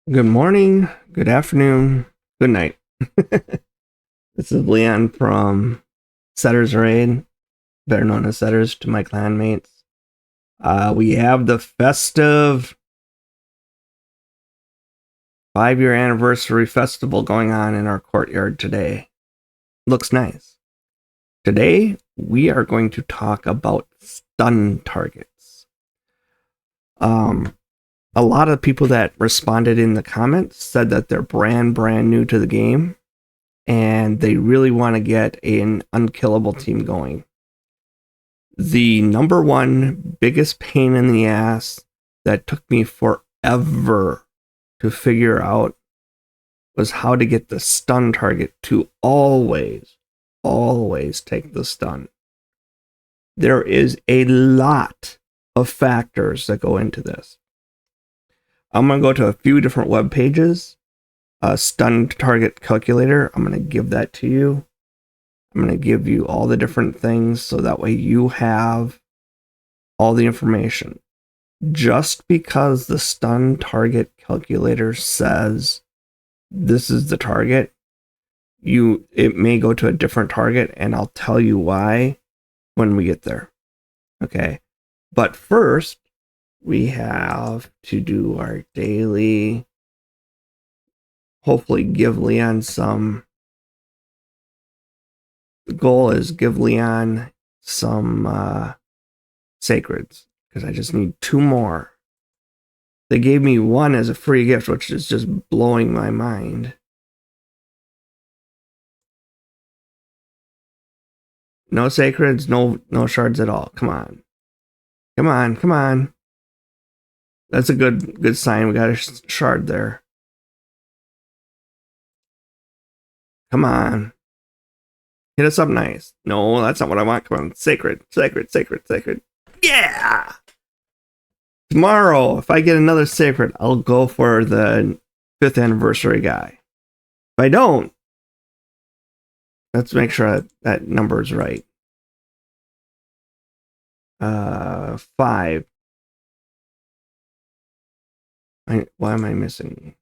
Good morning, good afternoon, good night. This is Leon from Setter's Raid, better known as Setters to my clanmates. We have the festive 5-year anniversary festival going on in our courtyard today. Looks nice. Today, we are going to talk about stun targets. A lot of people that responded in the comments said that they're brand new to the game and they really want to get an unkillable team going. The number one biggest pain in the ass that took me forever to figure out was how to get the stun target to always take the stun. There is a lot of factors that go into this. I'm going to go to a few different web pages. Stun target calculator. I'm going to give that to you. I'm going to give you all the different things so that way you have all the information. Just because the stun target calculator says this is the target, it may go to a different target, and I'll tell you why when we get there. Okay. But first, we have to do our daily, hopefully give Leon some. The goal is give Leon some sacreds, because I just need 2 more. They gave me 1 as a free gift, which is just blowing my mind. No sacreds, no shards at all. Come on. Come on. That's a good sign. We got a shard there. Come on. Hit us up nice. No, that's not what I want. Come on. Sacred. Yeah! Tomorrow, if I get another sacred, I'll go for the 5th anniversary guy. If I don't, let's make sure that number is right. 5. Why am I missing?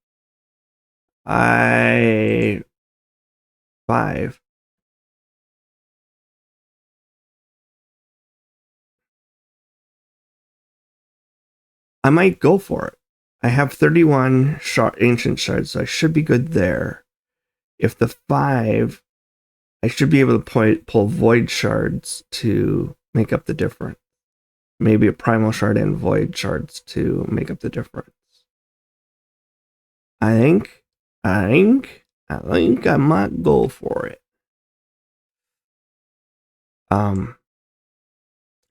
5. I might go for it. I have 31 ancient shards, so I should be good there. If the 5, I should be able to pull void shards to make up the difference. Maybe a primal shard and void shards to make up the difference. I think I might go for it.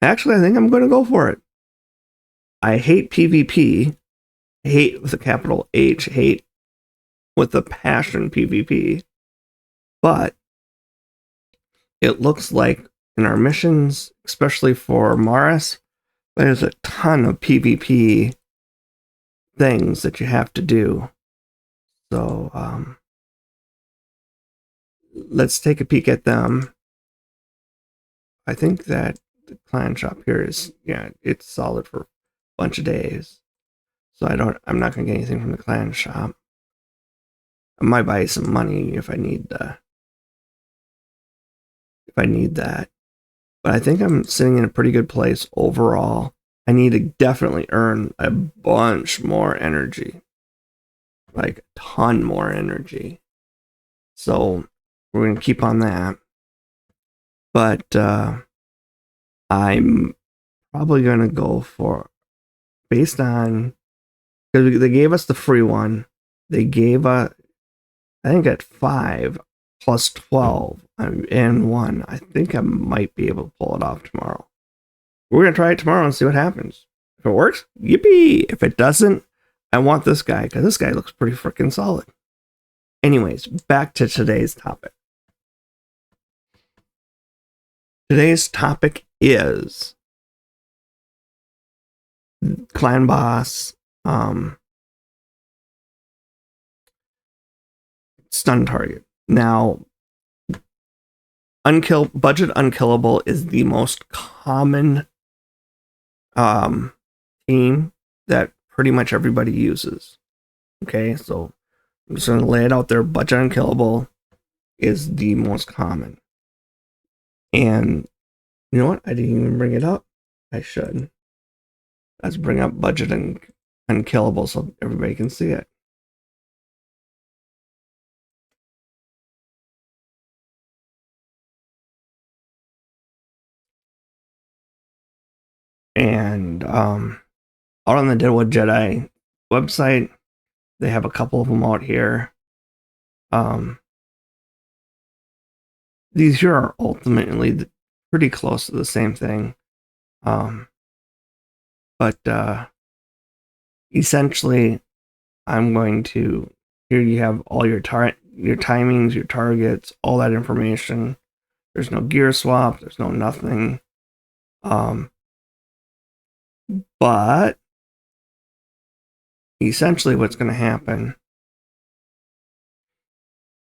Actually, I think I'm going to go for it. I hate PvP. Hate with a capital H. Hate with a passion PvP. But it looks like in our missions, especially for Maris, there's a ton of PvP things that you have to do. So, let's take a peek at them. I think that the clan shop here is, it's solid for a bunch of days. So I'm not going to get anything from the clan shop. I might buy some money if I need that. But I think I'm sitting in a pretty good place overall. I need to definitely earn a bunch more energy. Like a ton more energy. So we're going to keep on that. But I'm probably going to go for, based on, because they gave us the free one. They gave I think at 5 plus 12 and 1. I think I might be able to pull it off tomorrow. We're going to try it tomorrow and see what happens. If it works, yippee. If it doesn't, I want this guy, because this guy looks pretty freaking solid. Anyways, back to today's topic. Today's topic is clan boss, stun target. Now, budget unkillable is the most common team that pretty much everybody uses. Okay, so I'm just going to lay it out there. Budget unkillable is the most common. And you know what? I didn't even bring it up. I should. Let's bring up budget and unkillable so everybody can see it. And out on the Deadwood Jedi website, they have a couple of them out here. These here are ultimately pretty close to the same thing. But essentially, I'm going to, here you have all your timings, your targets, all that information. There's no gear swap, there's no nothing. But essentially what's going to happen,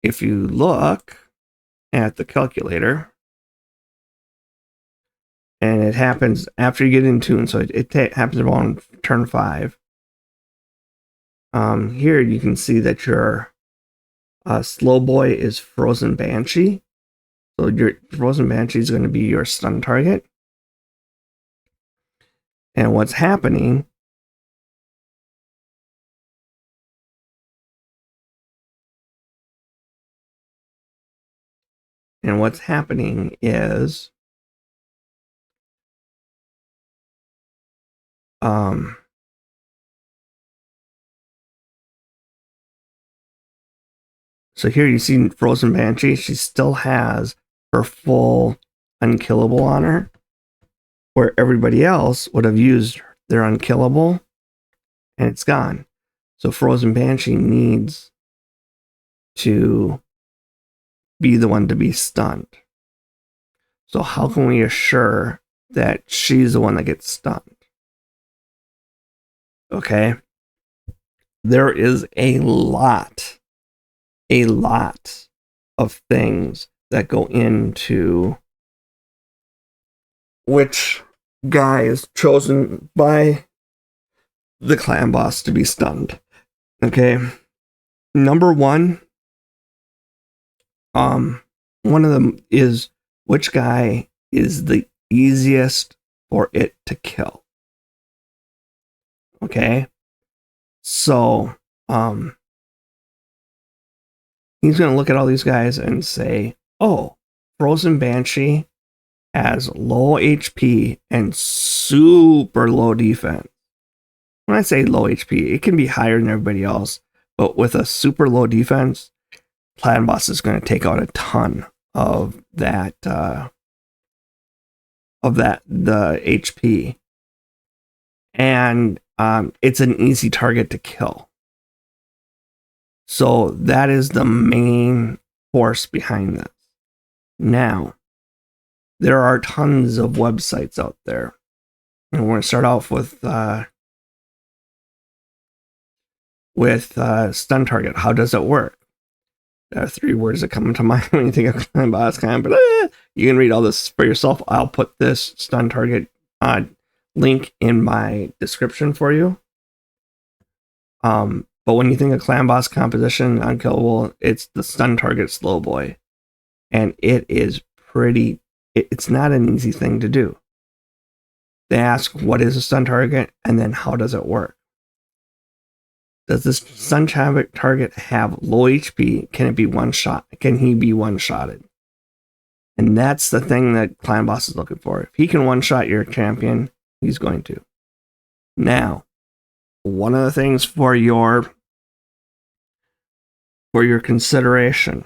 if you look at the calculator, and it happens after you get in tune, so it happens around turn 5. Here you can see that your slow boy is Frozen Banshee. So your Frozen Banshee is going to be your stun target. And what's happening is so here you see Frozen Banshee, she still has her full unkillable on her, where everybody else would have used their unkillable and it's gone. So Frozen Banshee needs to be the one to be stunned. So how can we assure that she's the one that gets stunned? Okay. There is a lot of things that go into which guy is chosen by the clan boss to be stunned. Okay. Number one, one of them is which guy is the easiest for it to kill. Okay. So, he's going to look at all these guys and say, oh, Frozen Banshee has low HP and super low defense. When I say low HP, it can be higher than everybody else, but with a super low defense, Clan Boss is going to take out a ton of that, the HP. And it's an easy target to kill. So that is the main force behind this. Now, there are tons of websites out there. And we're going to start off with stun target. How does it work? There are 3 words that come to mind when you think of Clan Boss Clan, but you can read all this for yourself. I'll put this stun target link in my description for you. But when you think of Clan Boss composition, unkillable, it's the stun target slow boy. And it is it's not an easy thing to do. They ask, what is a stun target? And then how does it work? Does this stun target have low HP? Can it be one shot? Can he be one-shotted? And that's the thing that Clan Boss is looking for. If he can one-shot your champion, he's going to. Now, one of the things for your consideration,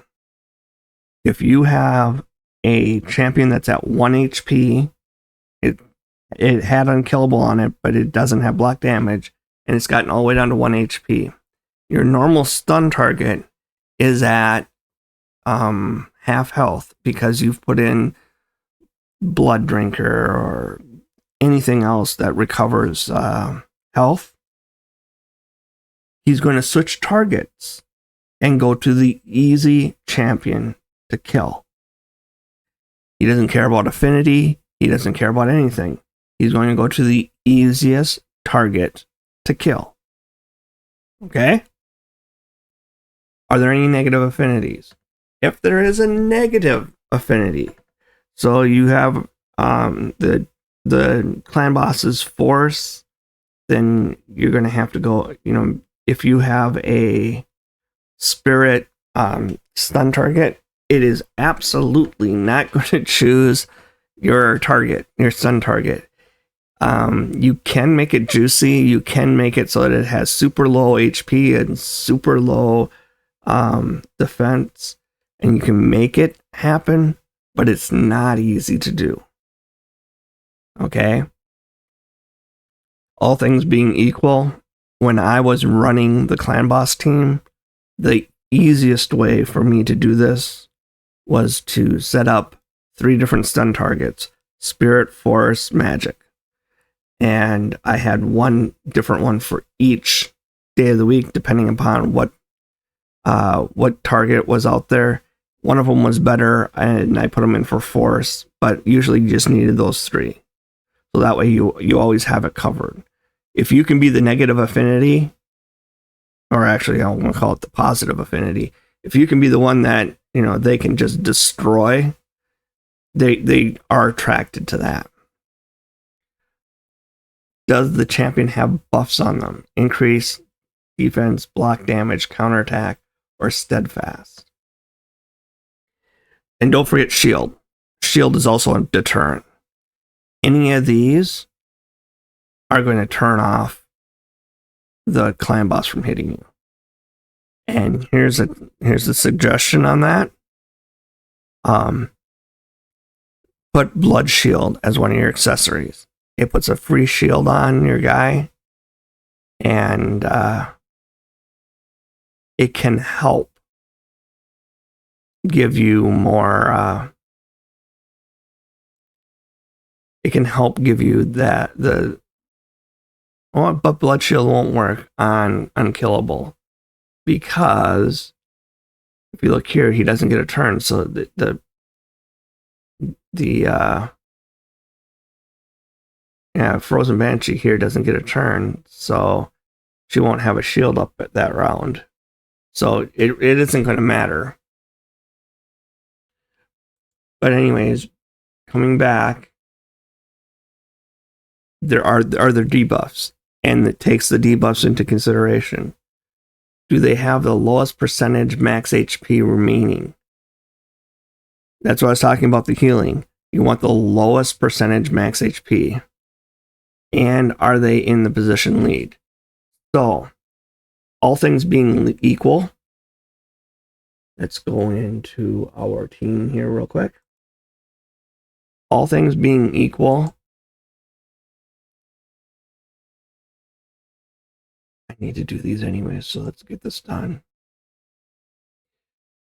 if you have a champion that's at 1 HP, it had unkillable on it, but it doesn't have block damage, and it's gotten all the way down to 1 HP. Your normal stun target is at half health because you've put in Blood Drinker or anything else that recovers health. He's going to switch targets and go to the easy champion to kill. He doesn't care about affinity. He doesn't care about anything. He's going to go to the easiest target to kill. Okay? Are there any negative affinities? If there is a negative affinity, so you have the clan boss's force, then you're going to have to go, if you have a spirit stun target, it is absolutely not going to choose your stun target. You can make it juicy. You can make it so that it has super low HP and super low defense, and you can make it happen, but it's not easy to do. Okay? All things being equal, when I was running the clan boss team, the easiest way for me to do this was to set up 3 different stun targets: spirit, force, magic. And I had one different one for each day of the week, depending upon what target was out there. One of them was better, and I put them in for force, but usually you just needed those 3. So that way you always have it covered. If you can be the negative affinity, or actually I want to call it the positive affinity, if you can be the one that, they can just destroy, they are attracted to that. Does the champion have buffs on them? Increase defense, block damage, counterattack, or steadfast? And don't forget shield. Shield is also a deterrent. Any of these are going to turn off the clan boss from hitting you. And here's a suggestion on that. Put blood shield as one of your accessories. It puts a free shield on your guy, and it can help give you more. It can help give you that but blood shield won't work on unkillable, because if you look here, he doesn't get a turn. So the Frozen Banshee here doesn't get a turn, so she won't have a shield up at that round. So it isn't going to matter. But anyways, coming back, there are their debuffs, and it takes the debuffs into consideration. Do they have the lowest percentage max HP remaining? That's what I was talking about, the healing. You want the lowest percentage max HP. And are they in the position lead? So, all things being equal, let's go into our team here real quick. All things being equal, I need to do these anyways, so let's get this done.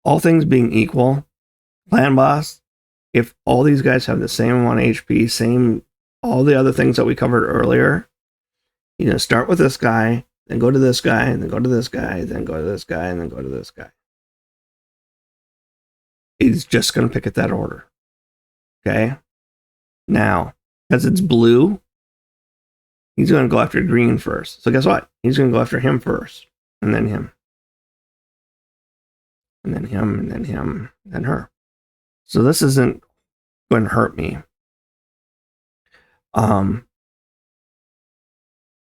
All things being equal, clan boss, if all these guys have the same amount of HP, all the other things that we covered earlier, start with this guy, then go to this guy, and then go to this guy, then go to this guy, and then go to this guy. He's just going to pick at that order. Okay? Now, because it's blue, he's going to go after green first. So guess what? He's going to go after him first, and then him. And then him, and then him, and then her. So this isn't going to hurt me.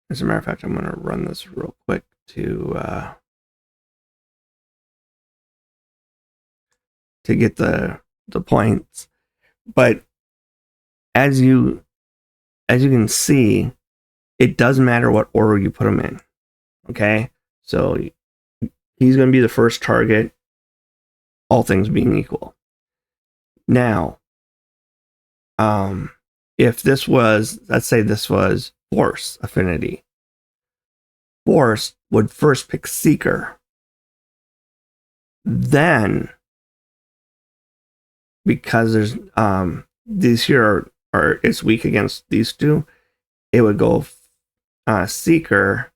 As a matter of fact, I'm going to run this real quick to get the points. But as you can see, it doesn't matter what order you put them in. Okay, so he's going to be the first target, all things being equal. Now, if this was, let's say this was Force affinity, Force would first pick Seeker. Then, because there's these here are it's weak against these two, it would go Seeker,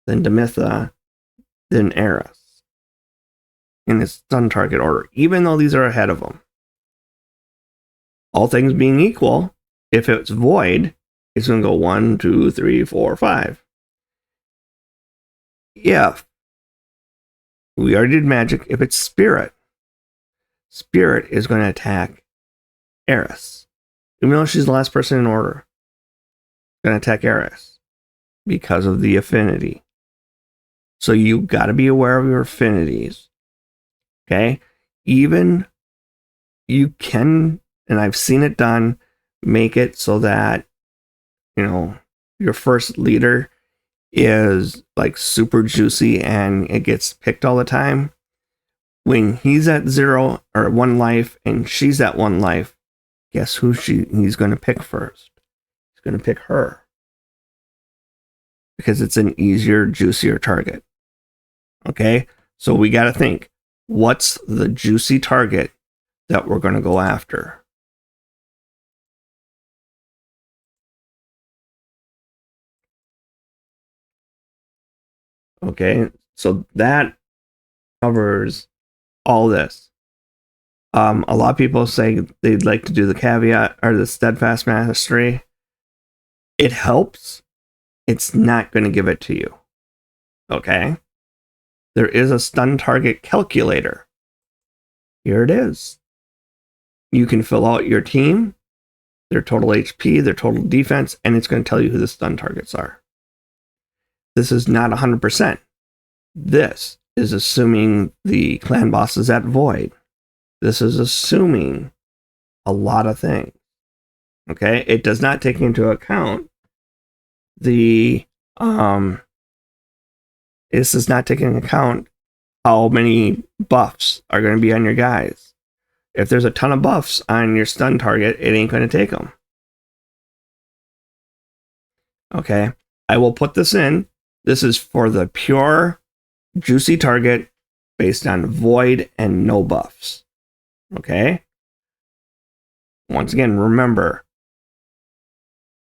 then Demitha, then Eris in its stun target order, even though these are ahead of them. All things being equal, if it's Void, it's going to go 1, 2, 3, 4, 5. If We already did magic. If it's spirit, spirit is going to attack Eris. Even though she's the last person in order, going to attack Eris because of the affinity. So you got to be aware of your affinities. Okay? Even you can, and I've seen it done, make it so that, your first leader is like super juicy and it gets picked all the time. When he's at 0 or 1 life and she's at 1 life, guess who he's going to pick first? He's going to pick her. Because it's an easier, juicier target. Okay? So we got to think, what's the juicy target that we're going to go after? Okay? So that covers all this. A lot of people say they'd like to do the caveat or the steadfast mastery. It helps. It's not going to give it to you. Okay? There is a stun target calculator. Here it is. You can fill out your team, their total HP, their total defense, and it's going to tell you who the stun targets are. This is not 100%. This is assuming the clan boss is at void. This is assuming a lot of things. Okay? It does not take into account this is not taking into account how many buffs are going to be on your guys. If there's a ton of buffs on your stun target, it ain't going to take them. Okay? I will put this in. This is for the pure, juicy target based on void and no buffs. Okay? Once again, remember,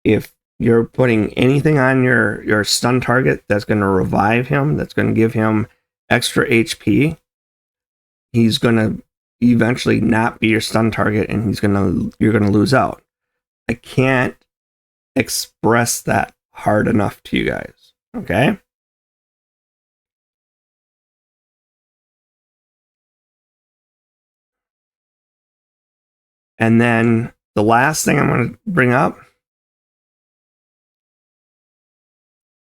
if you're putting anything on your stun target that's going to revive him, that's going to give him extra HP, he's going to eventually not be your stun target and you're going to lose out. I can't express that hard enough to you guys. Okay? And then the last thing I'm going to bring up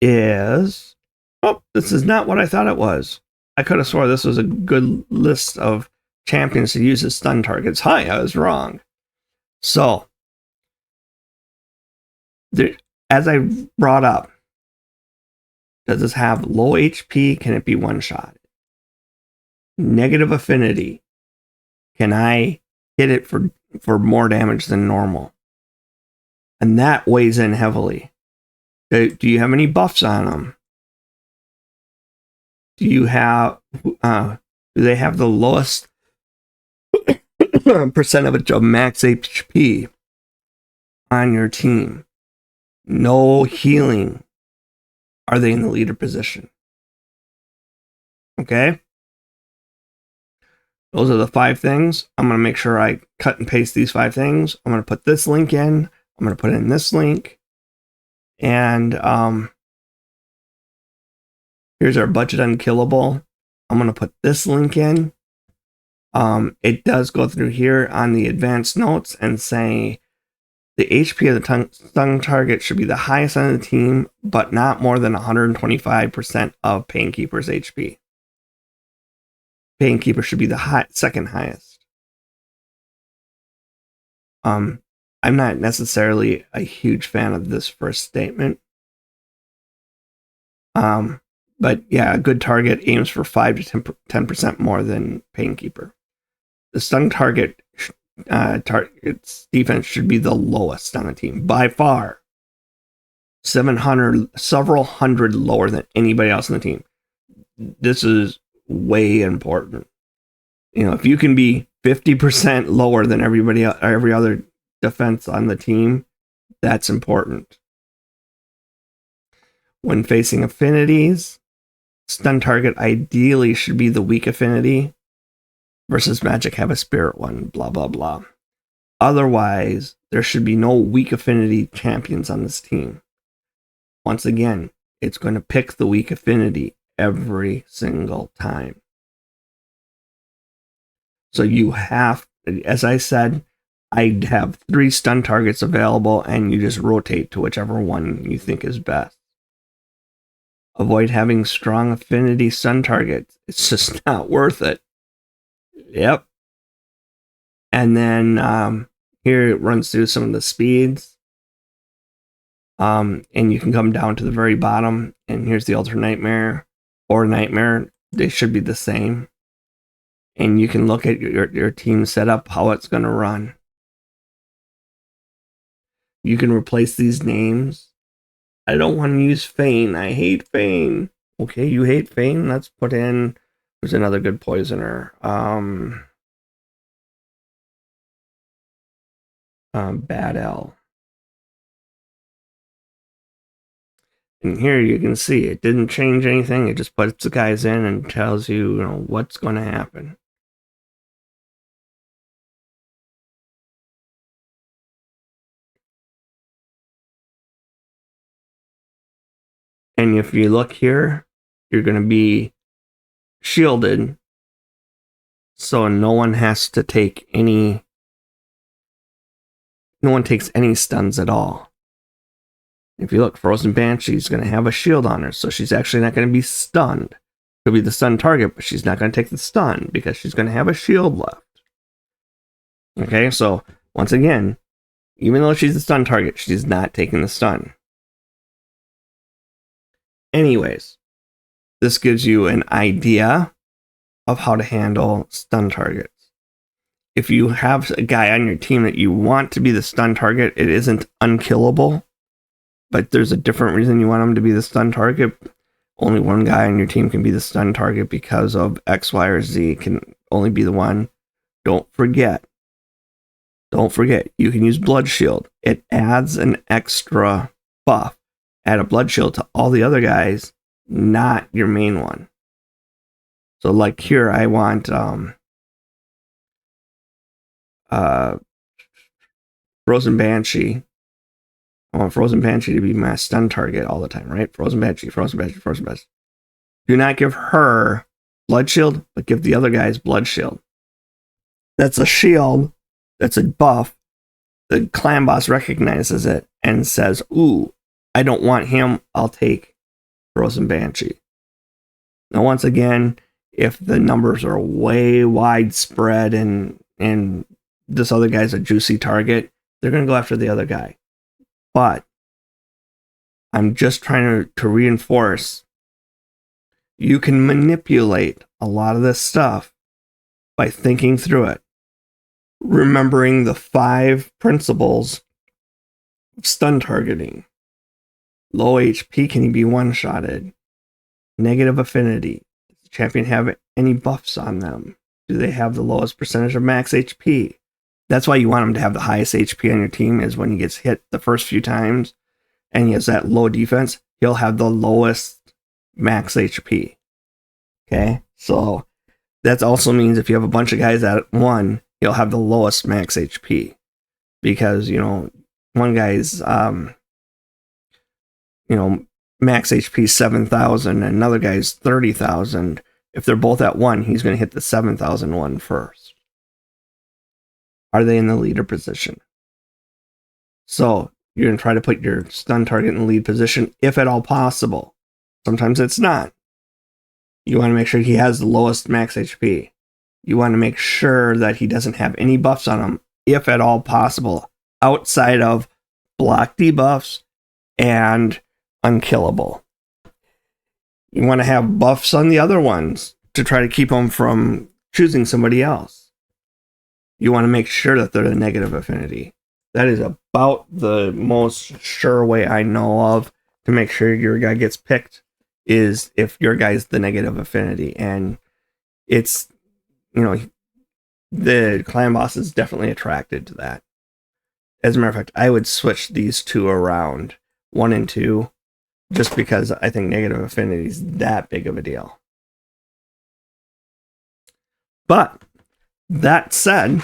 is, this is not what I thought it was. I could have swore this was a good list of champions to use as stun targets. Hi, I was wrong. So, as I brought up, does this have low HP? Can it be one-shot? Negative affinity. Can I hit it for more damage than normal? And that weighs in heavily. Do you have any buffs on them? Do you have? Do they have the lowest percentage of max HP on your team? No healing. Are they in the leader position? Okay. Those are the 5 things. I'm going to make sure I cut and paste these 5 things. I'm going to put this link in. I'm going to put in this link. And here's our budget unkillable. I'm going to put this link in. It does go through here on the advanced notes and say the HP of the stun target should be the highest on the team, but not more than 125% of Painkeeper's HP. Painkeeper should be the second highest. I'm not necessarily a huge fan of this first statement. But yeah, a good target aims for 5 to 10% more than Painkeeper. The stun target's defense should be the lowest on the team by far. Several hundred lower than anybody else on the team. This is way important. If you can be 50% lower than every other defense on the team, that's important. When facing affinities, stun target ideally should be the weak affinity versus magic have a spirit one, blah, blah, blah. Otherwise, there should be no weak affinity champions on this team. Once again, it's going to pick the weak affinity every single time. So you have, as I said, I have 3 stun targets available, and you just rotate to whichever one you think is best. Avoid having strong affinity stun targets. It's just not worth it. Yep. And then here it runs through some of the speeds. And you can come down to the very bottom, and here's the Ultra Nightmare or Nightmare. They should be the same. And you can look at your team setup, how it's going to run. You can replace these names. I don't want to use Fane. I hate Fane. Okay, you hate Fane? Let's put in... There's another good poisoner. Bad L. And here you can see it didn't change anything. It just puts the guys in and tells you, what's going to happen. And if you look here, you're going to be shielded, so no one has to take any... No one takes any stuns at all. If you look, Frozen Banshee's going to have a shield on her, so she's actually not going to be stunned. She'll be the stun target, but she's not going to take the stun because she's going to have a shield left. Okay, so once again, even though she's the stun target, she's not taking the stun. Anyways, this gives you an idea of how to handle stun targets. If you have a guy on your team that you want to be the stun target, it isn't unkillable, but there's a different reason you want him to be the stun target. Only one guy on your team can be the stun target because of X, Y, or Z. Can only be the one. Don't forget, you can use Blood Shield. It adds an extra buff. Add a Blood Shield to all the other guys, not your main one. So like here, I want Frozen Banshee. I want Frozen Banshee to be my stun target all the time, right? Frozen Banshee. Do not give her Blood Shield, but give the other guys Blood Shield. That's a shield. That's a buff. The clan boss recognizes it and says, ooh, I don't want him. I'll take Frozen Banshee. Now, once again, if the numbers are way widespread and this other guy's a juicy target, they're going to go after the other guy. But I'm just trying to reinforce, you can manipulate a lot of this stuff by thinking through it. Remembering the 5 principles of stun targeting. Low HP, can he be one-shotted? Negative affinity. Does the champion have any buffs on them? Do they have the lowest percentage of max HP? That's why you want him to have the highest HP on your team, is when he gets hit the first few times and he has that low defense, he'll have the lowest max HP. Okay? So that also means if you have a bunch of guys at 1, he'll have the lowest max HP. Because, one guy's, max HP 7,000 and another guy's 30,000. If they're both at 1, he's going to hit the 7,000 one first. Are they in the leader position? So you're going to try to put your stun target in the lead position, if at all possible. Sometimes it's not. You want to make sure he has the lowest max HP. You want to make sure that he doesn't have any buffs on him, if at all possible, outside of block debuffs and unkillable. You want to have buffs on the other ones to try to keep them from choosing somebody else. You want to make sure that they're the negative affinity. That is about the most sure way I know of to make sure your guy gets picked, is if your guy's the negative affinity. And it's, the clan boss is definitely attracted to that. As a matter of fact, I would switch these 2 around, 1 and 2, just because I think negative affinity is that big of a deal. But that said,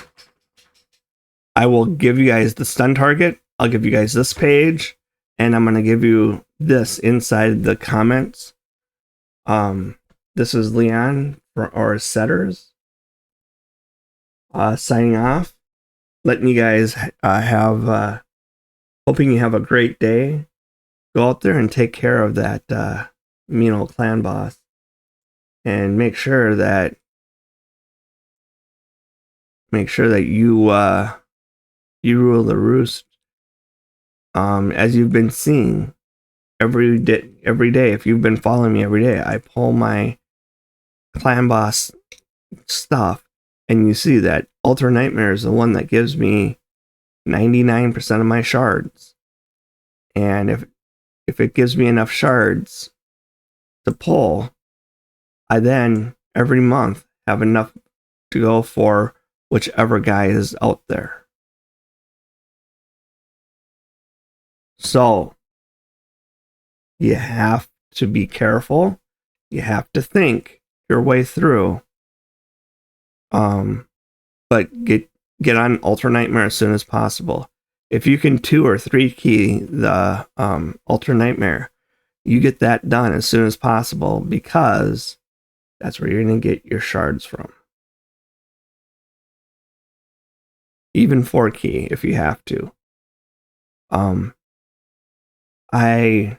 I will give you guys the stun target. I'll give you guys this page, and I'm going to give you this inside the comments. This is Leon for our setters. Signing off. Letting you guys hoping you have a great day. Go out there and take care of that mean old clan boss. And make sure that you rule the roost. As you've been seeing every day, if you've been following me every day, I pull my clan boss stuff, and you see that Ultra Nightmare is the one that gives me 99% of my shards. And if it gives me enough shards to pull, I then every month have enough to go for whichever guy is out there. So you have to be careful. You have to think your way through. But get on Ultra Nightmare as soon as possible. If you can 2 or 3 key the Ultra Nightmare, you get that done as soon as possible, because that's where you're going to get your shards from. Even 4 key if you have to. I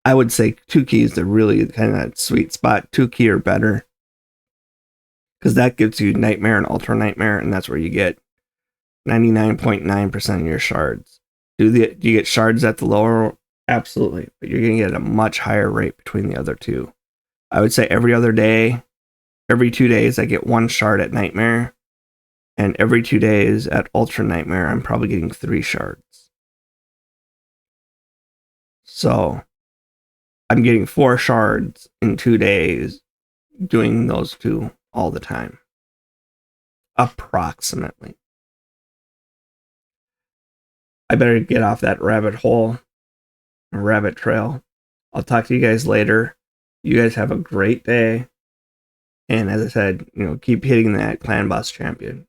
I would say 2 keys are really kind of that sweet spot. 2 key or better, because that gives you Nightmare and Ultra Nightmare, and that's where you get 99.9% of your shards. Do you get shards at the lower? Absolutely, but you're going to get a much higher rate between the other two. I would say every other day, every 2 days, I get 1 shard at Nightmare, and every 2 days at Ultra Nightmare, I'm probably getting 3 shards. So I'm getting 4 shards in 2 days doing those 2 all the time. Approximately. I better get off that rabbit hole, rabbit trail. I'll talk to you guys later. You guys have a great day. And as I said, keep hitting that clan boss champion.